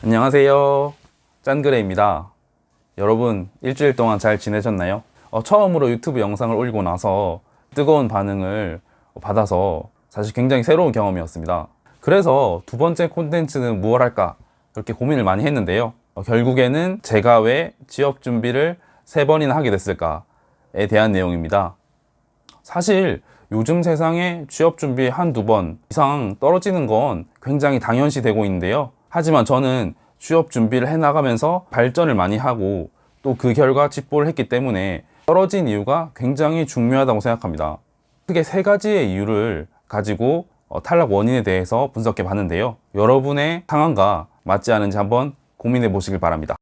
안녕하세요. 짠그레입니다. 여러분, 일주일 동안 잘 지내셨나요? 처음으로 유튜브 영상을 올리고 나서 뜨거운 반응을 받아서 사실 굉장히 새로운 경험이었습니다. 그래서 두 번째 콘텐츠는 무엇 할까? 그렇게 고민을 많이 했는데요. 결국에는 제가 왜 취업 준비를 3번이나 하게 됐을까에 대한 내용입니다. 사실 요즘 세상에 취업 준비 한두 번 이상 떨어지는 건 굉장히 당연시 되고 있는데요. 하지만 저는 취업 준비를 해나가면서 발전을 많이 하고 또 그 결과 직보를 했기 때문에 떨어진 이유가 굉장히 중요하다고 생각합니다. 크게 3가지의 이유를 가지고 탈락 원인에 대해서 분석해 봤는데요. 여러분의 상황과 맞지 않은지 한번 고민해 보시길 바랍니다.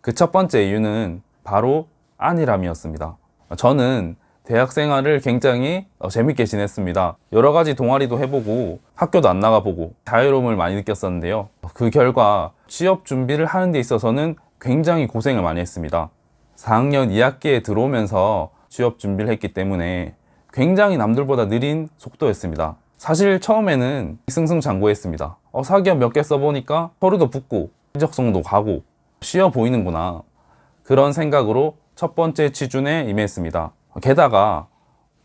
그 첫 번째 이유는 바로 안일함이었습니다. 저는 대학 생활을 굉장히 재밌게 지냈습니다. 여러 가지 동아리도 해보고 학교도 안 나가보고 자유로움을 많이 느꼈었는데요. 그 결과 취업 준비를 하는 데 있어서는 굉장히 고생을 많이 했습니다. 4학년 2학기에 들어오면서 취업 준비를 했기 때문에 굉장히 남들보다 느린 속도였습니다. 사실 처음에는 승승장구했습니다. 사기업 몇 개 써보니까 서류도 붙고 인적성도 가고 쉬워 보이는구나, 그런 생각으로 첫 번째 취준에 임했습니다. 게다가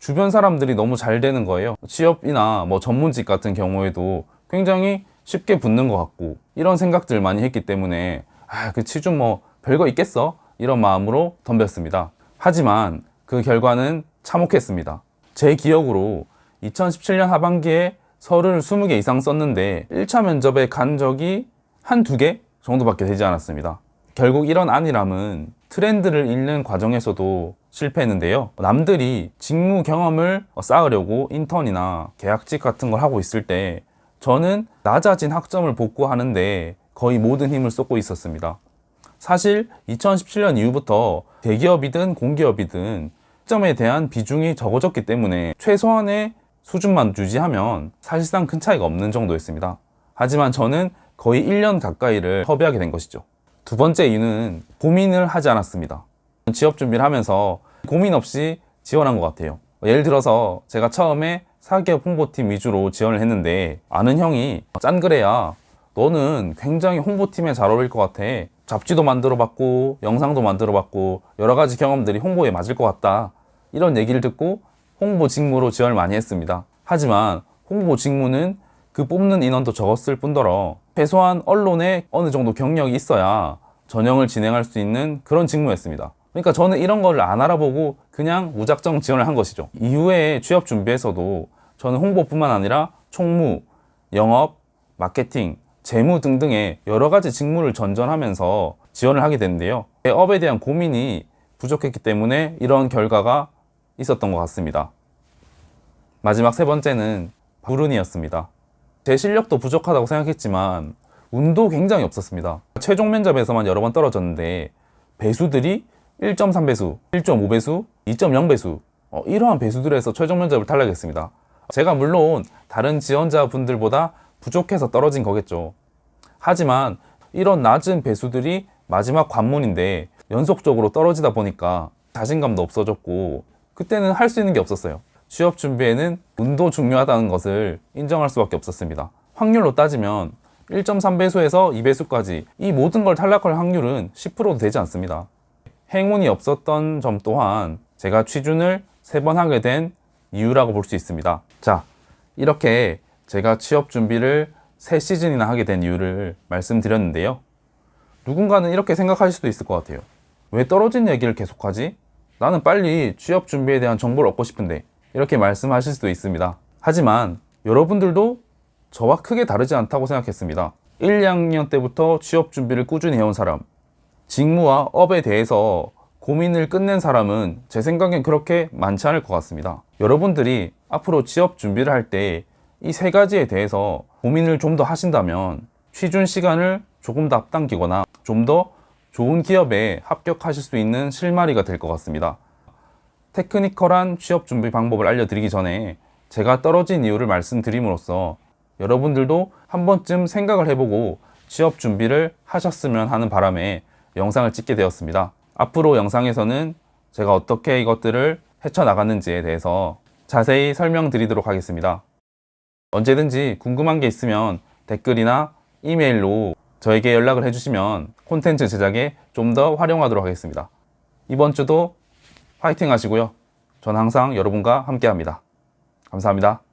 주변 사람들이 너무 잘 되는 거예요. 취업이나 전문직 같은 경우에도 굉장히 쉽게 붙는 것 같고, 이런 생각들 많이 했기 때문에 그 취준 별거 있겠어? 이런 마음으로 덤볐습니다. 하지만 그 결과는 참혹했습니다. 제 기억으로 2017년 하반기에 서류를 20개 이상 썼는데 1차 면접에 간 적이 한두 개 정도밖에 되지 않았습니다. 결국 이런 안일함은 트렌드를 읽는 과정에서도 실패했는데요. 남들이 직무 경험을 쌓으려고 인턴이나 계약직 같은 걸 하고 있을 때 저는 낮아진 학점을 복구하는데 거의 모든 힘을 쏟고 있었습니다. 사실 2017년 이후부터 대기업이든 공기업이든 학점에 대한 비중이 적어졌기 때문에 최소한의 수준만 유지하면 사실상 큰 차이가 없는 정도였습니다. 하지만 저는 거의 1년 가까이를 허비하게 된 것이죠. 두 번째 이유는 고민을 하지 않았습니다. 취업 준비를 하면서 고민 없이 지원한 것 같아요. 예를 들어서 제가 처음에 사기업 홍보팀 위주로 지원을 했는데 아는 형이 짠그래야 너는 굉장히 홍보팀에 잘 어울릴 것 같아. 잡지도 만들어 봤고 영상도 만들어 봤고 여러 가지 경험들이 홍보에 맞을 것 같다, 이런 얘기를 듣고 홍보 직무로 지원을 많이 했습니다. 하지만 홍보 직무는 그 뽑는 인원도 적었을 뿐더러 최소한 언론에 어느 정도 경력이 있어야 전형을 진행할 수 있는 그런 직무였습니다. 그러니까 저는 이런 거를 안 알아보고 그냥 무작정 지원을 한 것이죠. 이후에 취업 준비에서도 저는 홍보뿐만 아니라 총무, 영업, 마케팅, 재무 등등의 여러 가지 직무를 전전하면서 지원을 하게 됐는데요. 제 업에 대한 고민이 부족했기 때문에 이런 결과가 있었던 것 같습니다. 마지막 3번째는 불운이었습니다. 제 실력도 부족하다고 생각했지만 운도 굉장히 없었습니다. 최종 면접에서만 여러 번 떨어졌는데 배수들이 1.3배수, 1.5배수, 2.0배수 이러한 배수들에서 최종 면접을 탈락했습니다. 제가 물론 다른 지원자분들보다 부족해서 떨어진 거겠죠. 하지만 이런 낮은 배수들이 마지막 관문인데 연속적으로 떨어지다 보니까 자신감도 없어졌고 그때는 할 수 있는 게 없었어요. 취업 준비에는 운도 중요하다는 것을 인정할 수밖에 없었습니다. 확률로 따지면 1.3배수에서 2배수까지 이 모든 걸 탈락할 확률은 10%도 되지 않습니다. 행운이 없었던 점 또한 제가 취준을 3번 하게 된 이유라고 볼 수 있습니다. 자, 이렇게 제가 취업 준비를 3시즌이나 하게 된 이유를 말씀드렸는데요. 누군가는 이렇게 생각하실 수도 있을 것 같아요. 왜 떨어진 얘기를 계속하지? 나는 빨리 취업 준비에 대한 정보를 얻고 싶은데, 이렇게 말씀하실 수도 있습니다. 하지만 여러분들도 저와 크게 다르지 않다고 생각했습니다. 1, 2학년 때부터 취업 준비를 꾸준히 해온 사람, 직무와 업에 대해서 고민을 끝낸 사람은 제 생각엔 그렇게 많지 않을 것 같습니다. 여러분들이 앞으로 취업 준비를 할 때 이 3가지에 대해서 고민을 좀 더 하신다면 취준 시간을 조금 더 앞당기거나 좀 더 좋은 기업에 합격하실 수 있는 실마리가 될 것 같습니다. 테크니컬한 취업 준비 방법을 알려드리기 전에 제가 떨어진 이유를 말씀드림으로써 여러분들도 한 번쯤 생각을 해보고 취업 준비를 하셨으면 하는 바람에 영상을 찍게 되었습니다. 앞으로 영상에서는 제가 어떻게 이것들을 헤쳐나갔는지에 대해서 자세히 설명드리도록 하겠습니다. 언제든지 궁금한 게 있으면 댓글이나 이메일로 저에게 연락을 해주시면 콘텐츠 제작에 좀 더 활용하도록 하겠습니다. 이번 주도 화이팅 하시고요. 전 항상 여러분과 함께 합니다. 감사합니다.